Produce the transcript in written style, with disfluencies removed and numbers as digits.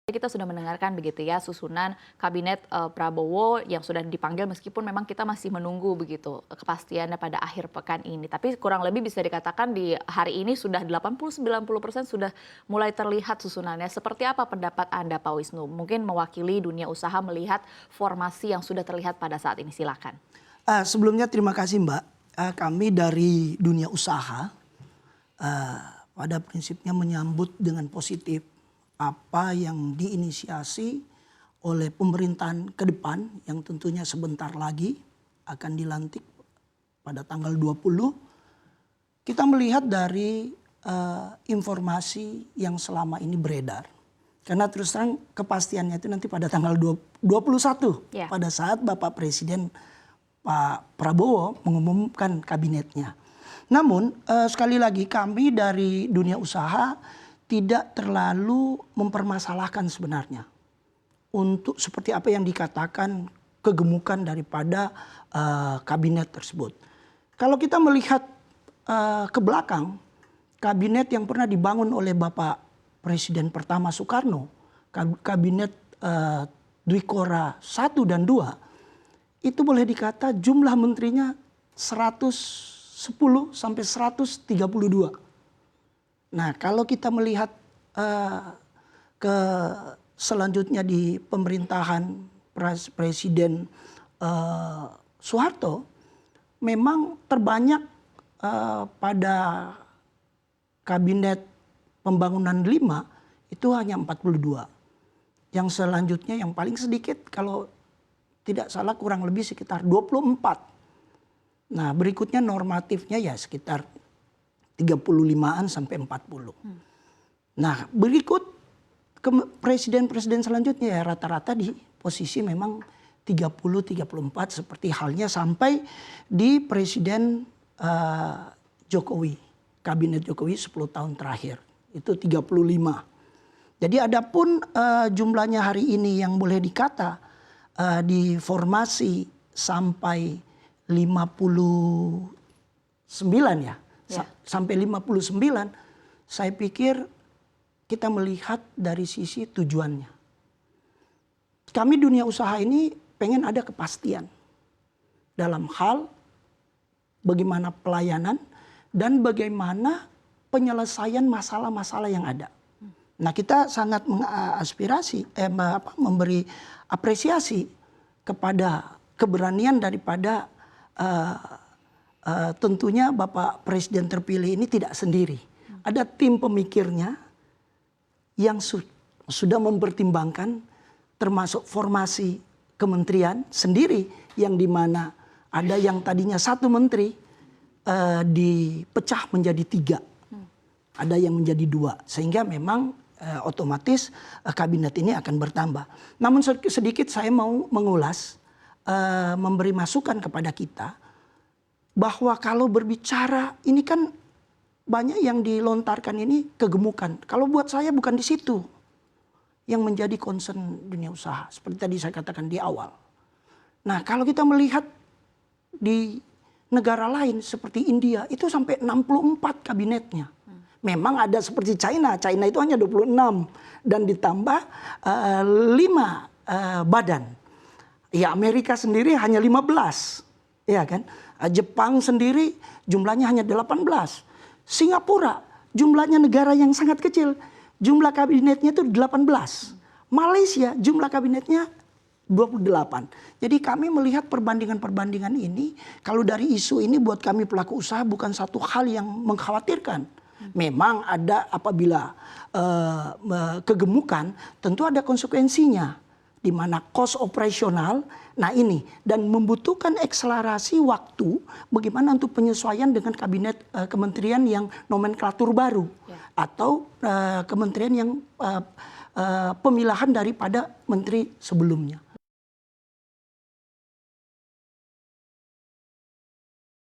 Kita sudah mendengarkan begitu ya susunan kabinet Prabowo yang sudah dipanggil meskipun memang kita masih menunggu begitu kepastiannya pada akhir pekan ini. Tapi kurang lebih bisa dikatakan di hari ini sudah 80-90% sudah mulai terlihat susunannya. Seperti apa pendapat Anda Pak Wisnu? Mungkin mewakili dunia usaha melihat formasi yang sudah terlihat pada saat ini, silakan. Sebelumnya terima kasih Mbak. Kami dari dunia usaha pada prinsipnya menyambut dengan positif apa yang diinisiasi oleh pemerintahan ke depan yang tentunya sebentar lagi akan dilantik pada tanggal 20. Kita melihat dari informasi yang selama ini beredar. Karena terus terang kepastiannya itu nanti pada tanggal 21 pada saat Bapak Presiden Pak Prabowo mengumumkan kabinetnya. Namun sekali lagi kami dari dunia usaha tidak terlalu mempermasalahkan sebenarnya untuk seperti apa yang dikatakan kegemukan daripada kabinet tersebut. Kalau kita melihat ke belakang, kabinet yang pernah dibangun oleh Bapak Presiden pertama Soekarno, kabinet Dwikora 1 dan 2, itu boleh dikata jumlah menterinya 110 sampai 132. Nah, kalau kita melihat ke selanjutnya di pemerintahan Presiden Soeharto, memang terbanyak pada kabinet pembangunan 5 itu hanya 42. Yang selanjutnya yang paling sedikit kalau tidak salah kurang lebih sekitar 24. Nah, berikutnya normatifnya ya sekitar 35-an sampai 40. Nah, berikut presiden-presiden selanjutnya ya rata-rata di posisi memang 30-34 seperti halnya sampai di Presiden Jokowi. Kabinet Jokowi 10 tahun terakhir itu 35. Jadi adapun jumlahnya hari ini yang boleh dikata di formasi sampai 59 ya. Sampai 59, saya pikir kita melihat dari sisi tujuannya. Kami dunia usaha ini pengen ada kepastian dalam hal bagaimana pelayanan dan bagaimana penyelesaian masalah-masalah yang ada. Nah, kita sangat mengaspirasi, memberi apresiasi kepada keberanian daripada tentunya Bapak Presiden terpilih ini tidak sendiri. Ada tim pemikirnya yang sudah mempertimbangkan termasuk formasi kementerian sendiri yang dimana ada yang tadinya 1 menteri dipecah menjadi 3. Ada yang menjadi 2. Sehingga memang otomatis kabinet ini akan bertambah. Namun sedikit saya mau mengulas, memberi masukan kepada kita bahwa kalau berbicara ini kan banyak yang dilontarkan ini kegemukan. Kalau buat saya bukan di situ yang menjadi concern dunia usaha. Seperti tadi saya katakan di awal. Nah, kalau kita melihat di negara lain seperti India itu sampai 64 kabinetnya. Memang ada seperti China. China itu hanya 26 dan ditambah 5 badan. Ya, Amerika sendiri hanya 15. Ya kan? Jepang sendiri jumlahnya hanya 18. Singapura jumlahnya negara yang sangat kecil. Jumlah kabinetnya itu 18. Malaysia jumlah kabinetnya 28. Jadi kami melihat perbandingan-perbandingan ini. Kalau dari isu ini buat kami pelaku usaha bukan satu hal yang mengkhawatirkan. Memang ada apabila kegemukan tentu ada konsekuensinya. Di mana cost operasional, nah ini, dan membutuhkan akselerasi waktu bagaimana untuk penyesuaian dengan kabinet kementerian yang nomenklatur baru. Atau kementerian yang pemilahan daripada menteri sebelumnya.